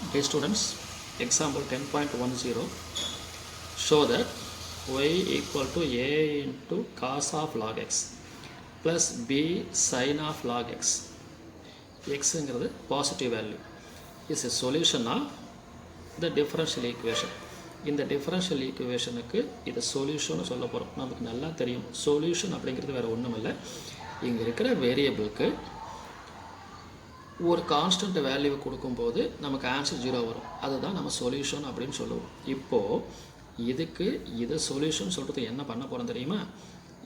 Dear students, example 10.10 show that y equal to a into cos of log x plus b sin of log x. X is positive value is a solution of the differential equation. இந்த differential equationக்கு இது solution சொல்ல போகிறோம். நமக்கு நல்லா தெரியும் solution அப்படிங்கிறது வேறு ஒன்றும் இல்லை, இங்கே இருக்கிற வேரியபிளுக்கு ஒரு கான்ஸ்டன்ட் வேல்யூ கொடுக்கும்போது நமக்கு ஆன்சர் 0 வரும், அதுதான் நம்ம சொல்யூஷன் அப்படின்னு சொல்லுவோம். இப்போது இதுக்கு இது சொல்யூஷன் சொல்கிறது என்ன பண்ண போகிறோம் தெரியுமா?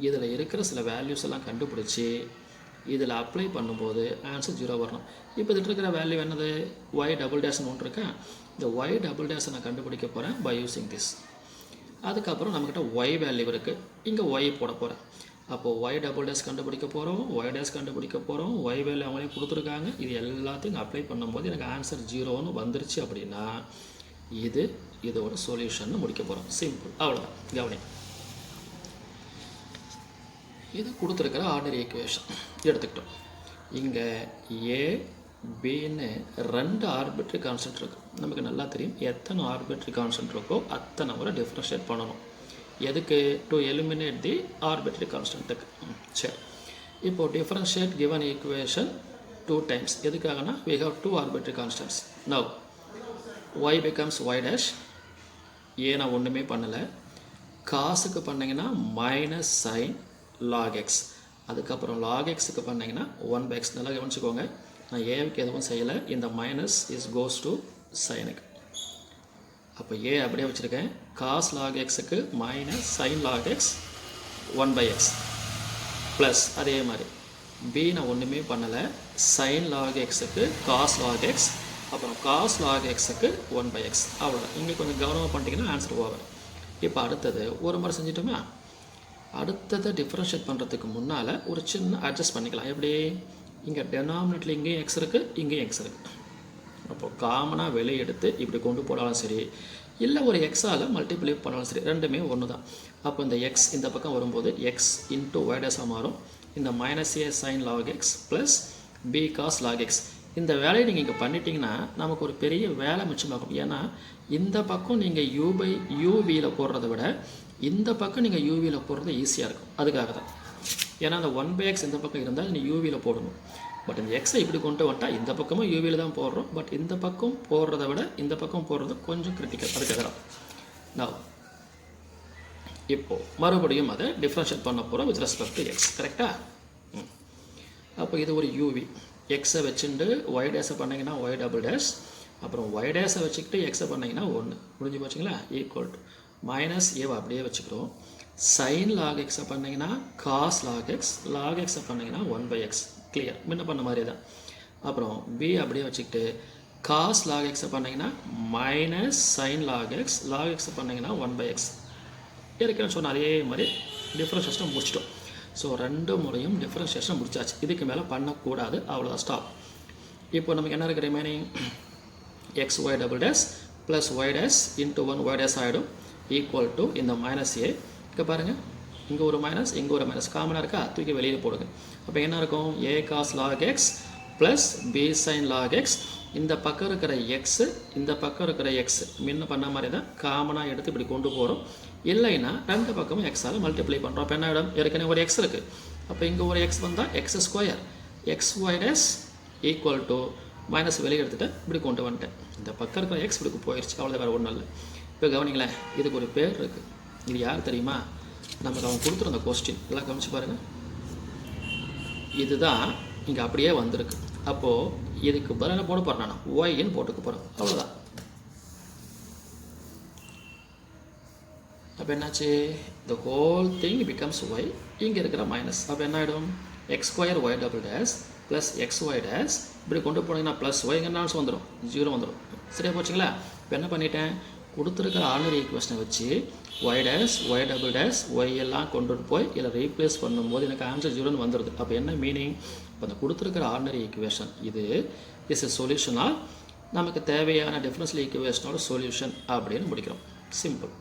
இதில் இருக்கிற சில வேல்யூஸ் எல்லாம் கண்டுபிடிச்சி இதில் அப்ளை பண்ணும்போது ஆன்சர் 0 வரணும். இப்போ இதில் இருக்கிற வேல்யூ என்னது? ஒய் டபுள் டேஷ்னு ஒன்று இருக்கேன். இந்த ஒய் டபுள் டேஷை நான் கண்டுபிடிக்க போகிறேன் பை யூஸிங் திஸ். அதுக்கப்புறம் நம்மக்கிட்ட ஒய் வேல்யூ இருக்குது, இங்கே ஒய் போட போகிறேன். அப்போது ஒய் டபுள் டேஷ் கண்டுபிடிக்க போகிறோம், ஒய் டேஷ் கண்டுபிடிக்க போகிறோம், ஒய் வேல்யூ அவங்களே கொடுத்துருக்காங்க. இது எல்லாத்தையும் அப்ளை பண்ணும்போது எனக்கு ஆன்சர் 0ன்னு வந்துருச்சு அப்படின்னா இது இதோட சொல்யூஷன் முடிக்க போகிறோம். சிம்பிள், அவ்வளோதான். கவனி, இது கொடுத்துருக்கிற ஆர்டினரி ஈக்குவேஷன் எடுத்துக்கிட்டோம். இங்கே ஏ பின்னு 2 ஆர்பிட்ரி கான்ஸ்டன்ட் இருக்குது. நமக்கு நல்லா தெரியும் எத்தனை ஆர்பிட்ரி கான்ஸ்டன்ட் இருக்கோ அத்தனை முறை டிஃப்ரென்ஷியேட் பண்ணணும். எதுக்கு? டு எலிமினேட் தி ஆர்பிட்ரி கான்ஸ்டன்ட்டுக்கு. சரி, இப்போ டிஃப்ரென்ஷியேட் கிவன் ஈக்குவேஷன் 2 டைம்ஸ். எதுக்காகனா we have 2 arbitrary constants. Now y becomes y dash. A நான் ஒன்றுமே பண்ணலை, காசுக்கு பண்ணிங்கன்னா மைனஸ் சைன் log x, அதுக்கப்புறம் log xக்கு பண்ணிங்கன்னா 1/x. நல்லா கவனிச்சுக்கோங்க, நான் ஏவுக்கு எதுவும் செய்யலை, இந்த மைனஸ் இஸ் கோஸ் டு சைனுக்கு. அப்போ ஏ அப்படியே வச்சுருக்கேன், காஸ் லாக் எக்ஸுக்கு minus sine log x 1/x plus அதே மாதிரி பி நான் ஒன்றுமே பண்ணலை, சைன் லாக் எக்ஸுக்கு காஸ் லாக் எக்ஸ், அப்புறம் காஸ் லாக் எக்ஸுக்கு 1/x. அவ்வளோதான். இங்கே கொஞ்சம் கவனமாக பண்ணிட்டீங்கன்னா ஆன்சர் ஓவர். இப்போ அடுத்தது ஒரு முறை செஞ்சிட்டோமா? அடுத்ததை டிஃப்ரென்ஷியேட் பண்ணுறதுக்கு முன்னால் ஒரு சின்ன அட்ஜஸ்ட் பண்ணிக்கலாம். எப்படி? இங்கே டெனாமினேட்டில் இங்கேயும் எக்ஸ் இருக்குது, இங்கேயும் எக்ஸ் இருக்குது. அப்போது காமனாக வெளியே எடுத்து இப்படி கொண்டு போனாலும் சரி, இல்லை ஒரு எக்ஸால் மல்டிப்ளை பண்ணாலும் சரி, ரெண்டுமே ஒன்று தான். அப்போ இந்த எக்ஸ் இந்த பக்கம் வரும்போது எக்ஸ் இன்ட்டு ஒய்டேஸாக மாறும். இந்த minus a sine log x plus b cos log x. இந்த வேலையை நீங்கள் இங்கே பண்ணிட்டீங்கன்னா நமக்கு ஒரு பெரிய வேலை மிச்சமாகும். ஏன்னா இந்த பக்கம் நீங்கள் யூவியில் போடுறத விட இந்த பக்கம் நீங்கள் யூவியில் போடுறது ஈஸியாக இருக்கும். அதுக்காக தான். ஏன்னா அந்த 1/x இந்த பக்கம் இருந்தால் நீ யூவியில் போடணும். பட் இந்த எக்ஸை இப்படி கொண்டு வந்துட்டால் இந்த பக்கமும் யூவியில் தான் போடுறோம். பட் இந்த பக்கம் போடுறத விட இந்த பக்கம் போடுறது கொஞ்சம் கிரிட்டிக்கல். அதுக்காக தான். நான் இப்போது மறுபடியும் அதை டிஃப்ரென்ஷியேட் பண்ண போகிறோம் வித் ரெஸ்பெக்ட் டு எக்ஸ். கரெக்டாக? அப்போ இது ஒரு யூவி. எக்ஸை வச்சுட்டு ஒய் டேஸை பண்ணிங்கன்னா ஒய் டபுள் டேஷ், அப்புறம் ஒய் டேஸை வச்சுக்கிட்டு எக்ஸை பண்ணிங்கன்னா 1 முடிஞ்சு போச்சுங்களா? ஈக்குவல் டு மைனஸ் ஏவை அப்படியே வச்சுக்கிறோம். சைன் லாக் எக்ஸை பண்ணிங்கன்னா காஸ் லாக் எக்ஸ், லாக் எக்ஸை பண்ணிங்கன்னா 1/x. கிளியர், முன்ன பண்ண மாதிரி தான். அப்புறம் பி அப்படியே வச்சுக்கிட்டு காஸ் லாக் எக்ஸை பண்ணிங்கன்னா minus sine log x, log எக்ஸை பண்ணிங்கன்னா 1/x. ஏற்கனவே சொன்ன அதே மாதிரி டிஃப்ரென்ஷியேஷன் முடிச்சிட்டோம். ஸோ 2 முறையும் டிஃப்ரென்ஷியேஷன் முடிச்சாச்சு. இதுக்கு மேலே பண்ணக்கூடாது, அவ்வளோதான், ஸ்டாப். இப்போ நமக்கு என்ன இருக்குது remaining? X y double dash plus y dash into 1 y dash ஆகிடும் ஈக்குவல் டு இந்த மைனஸ் ஏ. இங்கே பாருங்கள், இங்கே ஒரு மைனஸ் இங்கே ஒரு மைனஸ் காமனாக இருக்கா, தூக்கி வெளியில் போடுங்க. அப்போ என்ன இருக்கும்? A cos log x plus b sine log x. இந்த பக்கம் இருக்கிற எக்ஸு இந்த பக்கம் இருக்கிற எக்ஸ் முன்ன பண்ண மாதிரி தான் காமனாக எடுத்து இப்படி கொண்டு போகிறோம். இல்லைன்னா 2 பக்கமும் எக்ஸால் மல்டிப்ளை பண்ணுறோம். அப்போ என்ன இடம்? ஏற்கனவே ஒரு எக்ஸ் இருக்குது. அப்போ இங்கே ஒரு எக்ஸ் வந்தால் x square x y dash equal to minus வெளியே எடுத்துகிட்டு இப்படி கொண்டு வந்துட்டேன். இந்த பக்கம் இருக்கிற எக்ஸ் இப்படி போயிடுச்சு, அவ்வளோ வேறு ஒன்றும் இல்லை. இப்போ கவனிங்களேன், இதுக்கு ஒரு பேர் இருக்குது. இது யார் தெரியுமா? நமக்கு அவன் கொடுத்துருந்த கொஸ்டின் எல்லாம் கவனிச்சு பாருங்கள். இதுதான் இங்கே அப்படியே வந்திருக்கு. அப்போது இதுக்கு பதிலாக போட போகிறேன், நான் ஒய்ன்னு போட்டுக்க போகிறேன், அவ்வளோதான். அப்போ என்னாச்சு? The whole thing becomes y. இங்கே இருக்கிற மைனஸ் அப்போ என்ன ஆகிடும்? X square y double dash plus x y dash இப்படி கொண்டு போனீங்கன்னா ப்ளஸ் ஒய்ங்க ஆன்சர் வந்துடும், 0 வந்துடும். சரியா போச்சுங்களா? இப்போ என்ன பண்ணிட்டேன்? கொடுத்துருக்கிற ஆர்டினரி ஈக்குவேஷனை வச்சு y dash y double dash y எல்லாம் கொண்டு போய் இதில் ரீப்ளேஸ் பண்ணும்போது எனக்கு ஆன்சர் 0ன்னு வந்துடுது. அப்போ என்ன மீனிங்? இப்போ அந்த கொடுத்துருக்கிற ஆர்டினரி ஈக்குவேஷன் இது இஸ் எ சொல்யூஷனாக நமக்கு தேவையான டிஃப்ரென்ஷியல் ஈக்குவேஷனோட சொல்யூஷன் அப்படின்னு முடிக்கிறோம். சிம்பிள்.